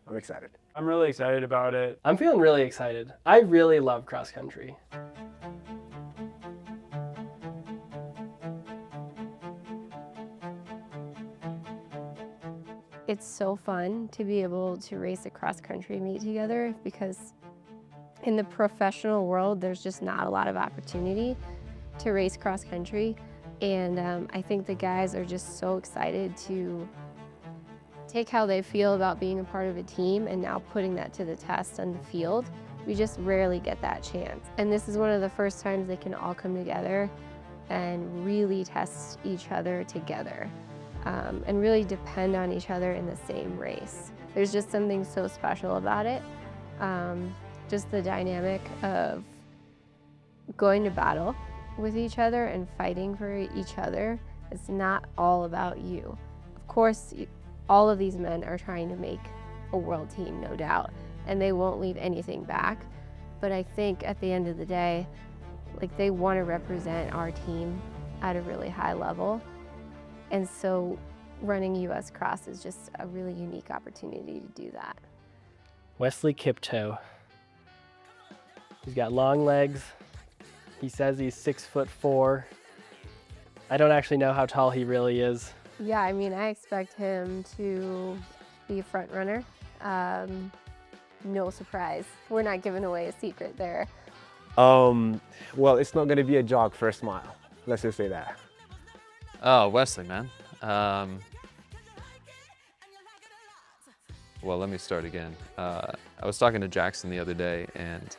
I'm excited. I'm really excited about it. I'm feeling really excited. I really love cross country. It's so fun to be able to race a cross-country meet together because in the professional world, there's just not a lot of opportunity to race cross-country. And I think the guys are just so excited to take how they feel about being a part of a team and now putting that to the test on the field. We just rarely get that chance. And this is one of the first times they can all come together and really test each other together. And really depend on each other in the same race. There's just something so special about it. Just the dynamic of going to battle with each other and fighting for each other. It's not all about you. Of course, all of these men are trying to make a world team, no doubt, and they won't leave anything back. But I think at the end of the day, like, they want to represent our team at a really high level. And so running US Cross is just a really unique opportunity to do that. Wesley Kipto. He's got long legs. He says he's 6'4". I don't actually know how tall he really is. Yeah, I mean, I expect him to be a front runner. No surprise. We're not giving away a secret there. Well, it's not going to be a jog first mile. Let's just say that. Oh, Wesley, man. Well, let me start again. I was talking to Jackson the other day, and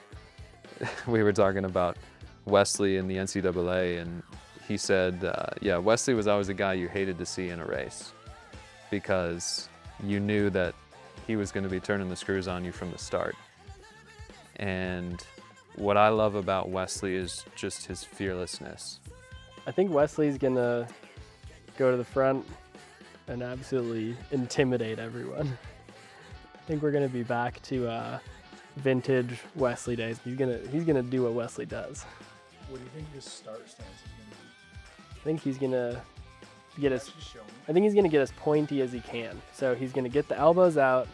we were talking about Wesley in the NCAA, and he said, yeah, Wesley was always a guy you hated to see in a race because you knew that he was going to be turning the screws on you from the start. And what I love about Wesley is just his fearlessness. I think Wesley's gonna go to the front and absolutely intimidate everyone. I think we're gonna be back to vintage Wesley days. He's gonna do what Wesley does. What do you think his start stance is going to be? I think he's gonna get as pointy as he can. So he's gonna get the elbows out.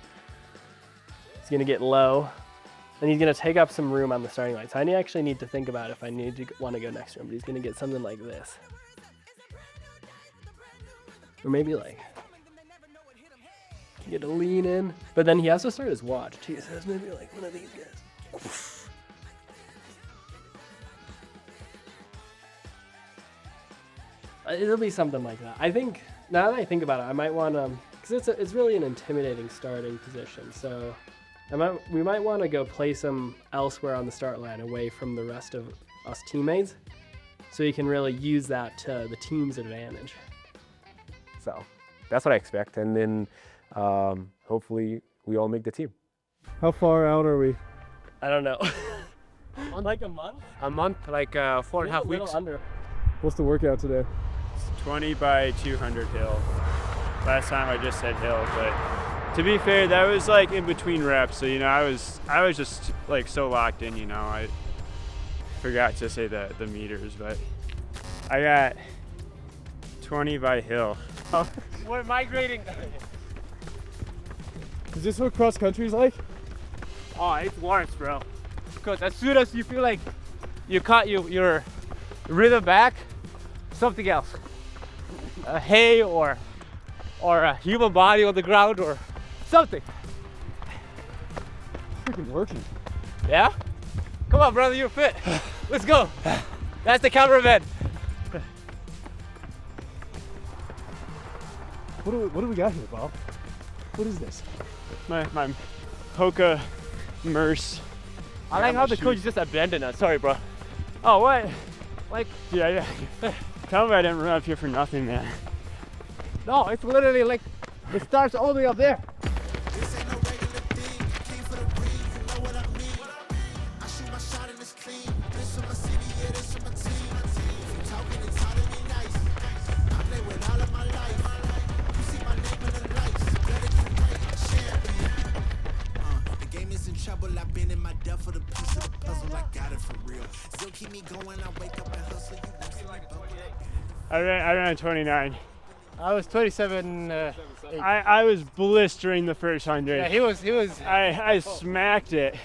He's gonna get low, and he's gonna take up some room on the starting line. So I actually need to think about if I want to go next to him. But he's gonna get something like this. Or maybe like, get a lean in. But then he has to start his watch too, so it's maybe like one of these guys. It'll be something like that. I think, now that I think about it, I might want to, because it's really an intimidating starting position. So we might want to go place him elsewhere on the start line away from the rest of us teammates, so you can really use that to the team's advantage. So that's what I expect. And then hopefully we all make the team. How far out are we? I don't know. Like a month? A month, like 4.5 weeks. Under. What's the workout today? 20 by 200 hill. Last time I just said hill, but to be fair, that was like in between reps. So, you know, I was just like so locked in, you know, I forgot to say the meters, but I got 20 by hill. We're migrating. Is this what cross country is like? Oh, it's worse, bro. Because as soon as you feel like you caught your rhythm back, something else. A hay or a human body on the ground or something. Freaking working. Yeah? Come on, brother, you're fit. Let's go. That's the cameraman. What do we got here, Bob? What is this? My HOKA Merce. I like how the coach just abandoned us. Sorry, bro. Oh, what? Like, yeah. Tell me I didn't run up here for nothing, man. No, it's literally like, it starts all the way up there. I ran a 29. I was 27. I was blistering the first 100. Yeah, he was. I smacked it.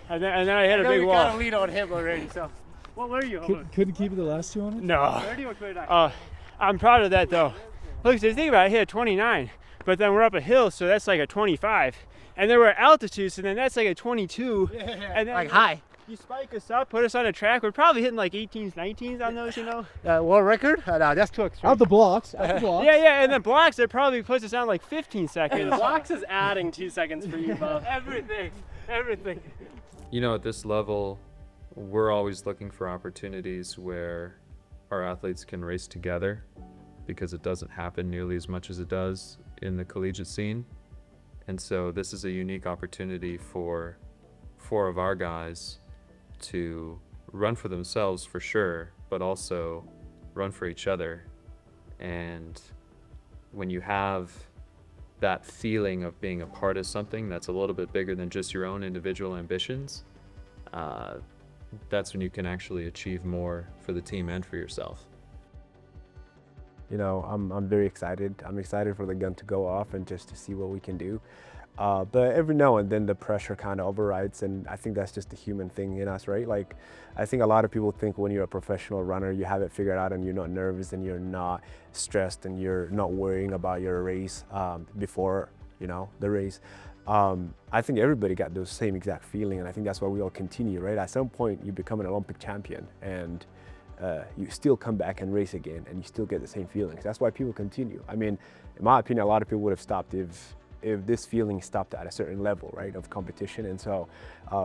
And then I hit a big we wall. got a lead on him already. So, what were you? Couldn't keep it the last 200? No. 30 or 29? I'm proud of that though. Look, so think about it, I hit a 29, but then we're up a hill, so that's like a 25. And then we're at altitude, so then that's like a 22. Yeah. And then Like high. you spike us up, put us on a track. We're probably hitting like 18s, 19s on those, you know? World record? No, that's too extreme. Out the blocks. Out the blocks. Yeah, and then blocks, it probably puts us on like 15 seconds. Blocks is adding 2 seconds for you both. Everything. You know, at this level, we're always looking for opportunities where our athletes can race together, because it doesn't happen nearly as much as it does in the collegiate scene. And so this is a unique opportunity for 4 of our guys to run for themselves for sure, but also run for each other. And when you have that feeling of being a part of something that's a little bit bigger than just your own individual ambitions, that's when you can actually achieve more for the team and for yourself. You know, I'm very excited. I'm excited for the gun to go off and just to see what we can do. But every now and then the pressure kind of overrides, and I think that's just the human thing in us, right? Like, I think a lot of people think when you're a professional runner, you have it figured out and you're not nervous and you're not stressed and you're not worrying about your race before, you know, the race. I think everybody got those same exact feeling, and I think that's why we all continue, right? At some point, you become an Olympic champion, and you still come back and race again, and you still get the same feelings. That's why people continue. I mean, in my opinion, a lot of people would have stopped if this feeling stopped at a certain level, right, of competition. And so,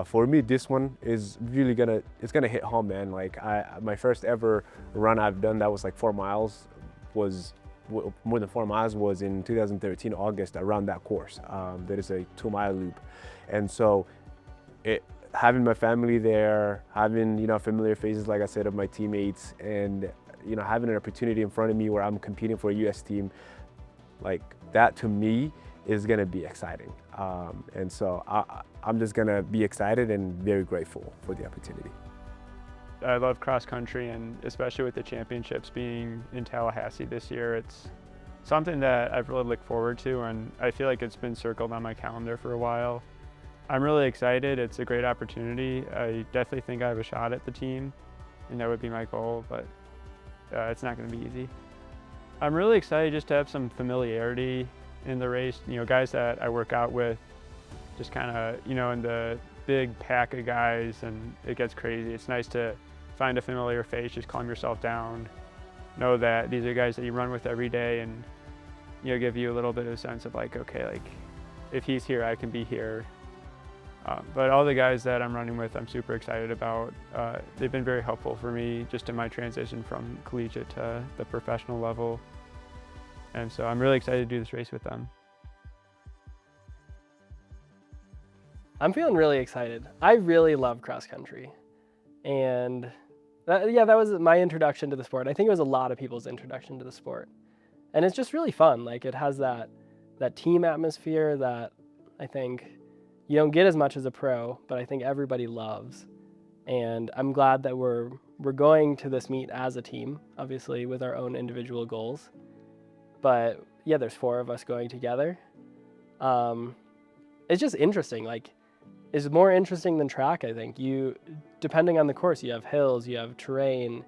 for me, this one is really it's gonna hit home, man. Like, my first ever run I've done that was like 4 miles was more than 4 miles was in 2013 August around that course. There is a 2-mile loop, and so having my family there, having, you know, familiar faces, like I said, of my teammates, and, you know, having an opportunity in front of me where I'm competing for a U.S. team, like that to me is gonna be exciting. And so I'm just gonna be excited and very grateful for the opportunity. I love cross country, and especially with the championships being in Tallahassee this year, it's something that I've really looked forward to, and I feel like it's been circled on my calendar for a while. I'm really excited. It's a great opportunity. I definitely think I have a shot at the team, and that would be my goal, but it's not going to be easy. I'm really excited just to have some familiarity in the race. You know, guys that I work out with, just kind of, you know, in the big pack of guys, and it gets crazy. It's nice to find a familiar face, just calm yourself down, know that these are guys that you run with every day, and, you know, give you a little bit of a sense of like, okay, like if he's here, I can be here. But all the guys that I'm running with, I'm super excited about. They've been very helpful for me just in my transition from collegiate to the professional level. And so I'm really excited to do this race with them. I'm feeling really excited. I really love cross country. And that was my introduction to the sport. I think it was a lot of people's introduction to the sport. And it's just really fun. Like, it has that team atmosphere that I think you don't get as much as a pro, but I think everybody loves. And I'm glad that we're going to this meet as a team, obviously with our own individual goals. But yeah, there's 4 of us going together. It's just interesting. Like, it's more interesting than track, I think. Depending on the course, you have hills, you have terrain,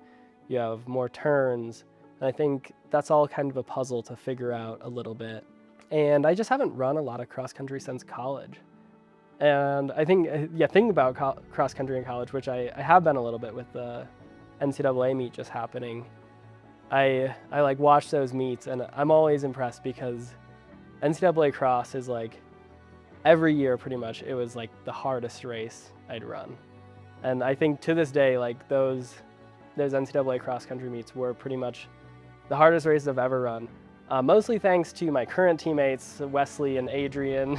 you have more turns. And I think that's all kind of a puzzle to figure out a little bit. And I just haven't run a lot of cross country since college. And I think, thinking about cross country in college, which I have been a little bit with the NCAA meet just happening, I like watch those meets, and I'm always impressed because NCAA cross is like, every year pretty much, it was like the hardest race I'd run. And I think to this day, like those NCAA cross country meets were pretty much the hardest races I've ever run. Mostly thanks to my current teammates, Wesley and Adrian,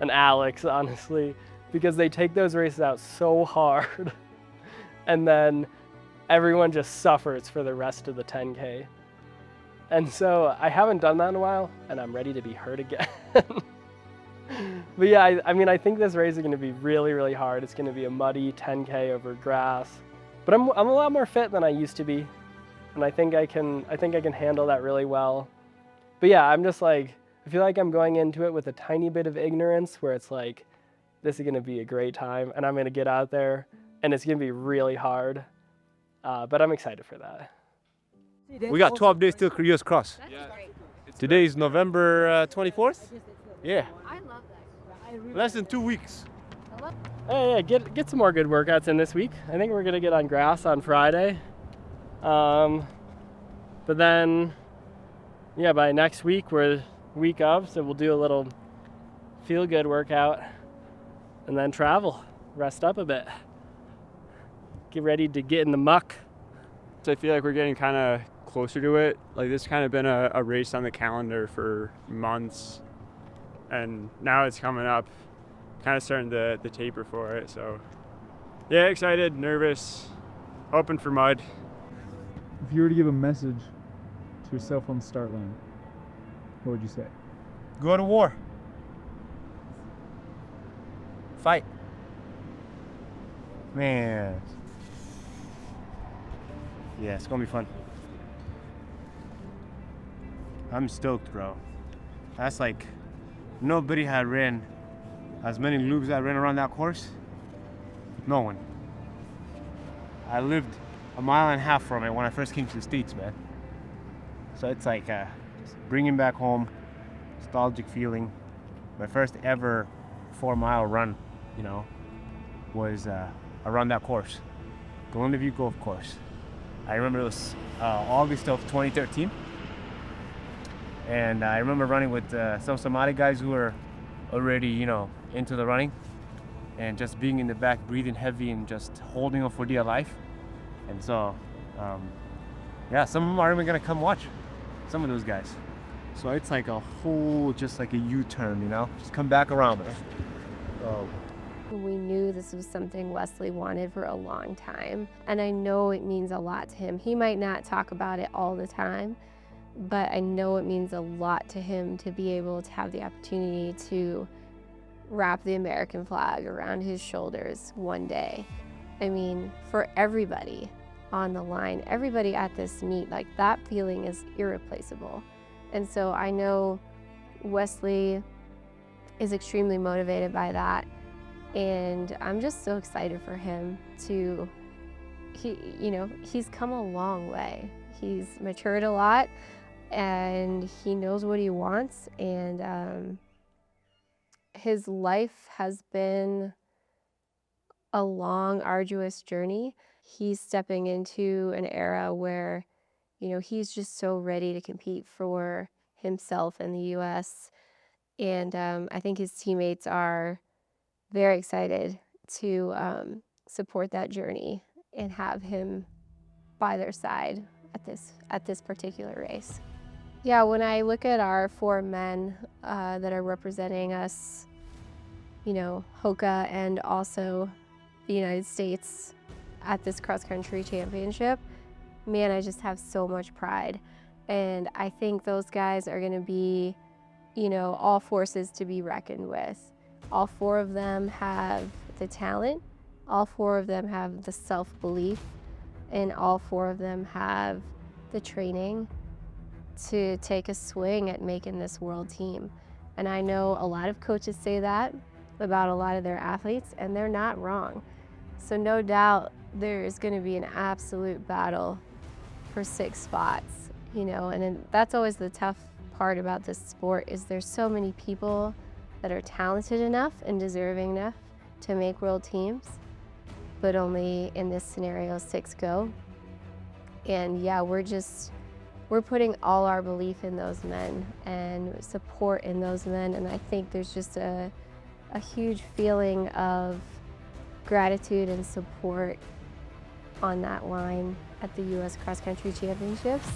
and Alex, honestly, because they take those races out so hard, and then everyone just suffers for the rest of the 10K. And so I haven't done that in a while, and I'm ready to be hurt again. But yeah, I mean, I think this race is going to be really, really hard. It's going to be a muddy 10K over grass, but I'm a lot more fit than I used to be. and I think I can handle that really well. But yeah, I'm just like, I feel like I'm going into it with a tiny bit of ignorance where it's like, this is gonna be a great time and I'm gonna get out there and it's gonna be really hard. But I'm excited for that. We got 12 days till US Cross. Today is November 24th. Yeah. I love that. Less than 2 weeks. Hey, yeah, get some more good workouts in this week. I think we're gonna get on grass on Friday. But then, yeah, by next week we're week of, so we'll do a little feel-good workout and then travel, rest up a bit, get ready to get in the muck. So I feel like we're getting kind of closer to it. Like this kind of been a race on the calendar for months, and now it's coming up, kind of starting the taper for it. So yeah, excited, nervous, hoping for mud. If you were to give a message to yourself on the start line, what would you say? Go to war. Fight. Man. Yeah, it's gonna be fun. I'm stoked, bro. That's like, nobody had ran as many loops I ran around that course. No one. I lived a mile and a half from it when I first came to the States, man. So it's like just bringing back home, nostalgic feeling. My first ever 4-mile run, you know, was around that course, Golden View Golf Course. I remember it was August of 2013, and I remember running with some Somali guys who were already, you know, into the running, and just being in the back, breathing heavy and just holding on for dear life. And so, yeah, some of them are even gonna come watch, some of those guys. So it's like a whole, just like a U-turn, you know, just come back around it. So. We knew this was something Wesley wanted for a long time, and I know it means a lot to him. He might not talk about it all the time, but I know it means a lot to him to be able to have the opportunity to wrap the American flag around his shoulders one day. I mean, for everybody on the line, everybody at this meet, like that feeling is irreplaceable. And so I know Wesley is extremely motivated by that. And I'm just so excited for him to, he's come a long way. He's matured a lot and he knows what he wants, and his life has been a long, arduous journey. He's stepping into an era where, he's just so ready to compete for himself in the US. And I think his teammates are very excited to support that journey and have him by their side at this particular race. Yeah, when I look at our 4 men that are representing us, HOKA and also the United States at this cross-country championship, man, I just have so much pride. And I think those guys are gonna be, all forces to be reckoned with. All 4 of them have the talent, all 4 of them have the self-belief, and all 4 of them have the training to take a swing at making this world team. And I know a lot of coaches say that about a lot of their athletes, and they're not wrong. So no doubt there is going to be an absolute battle for 6 spots, and that's always the tough part about this sport, is there's so many people that are talented enough and deserving enough to make world teams, but only in this scenario 6 go. And yeah, we're putting all our belief in those men and support in those men, and I think there's just a huge feeling of gratitude and support on that line at the US Cross Country Championships.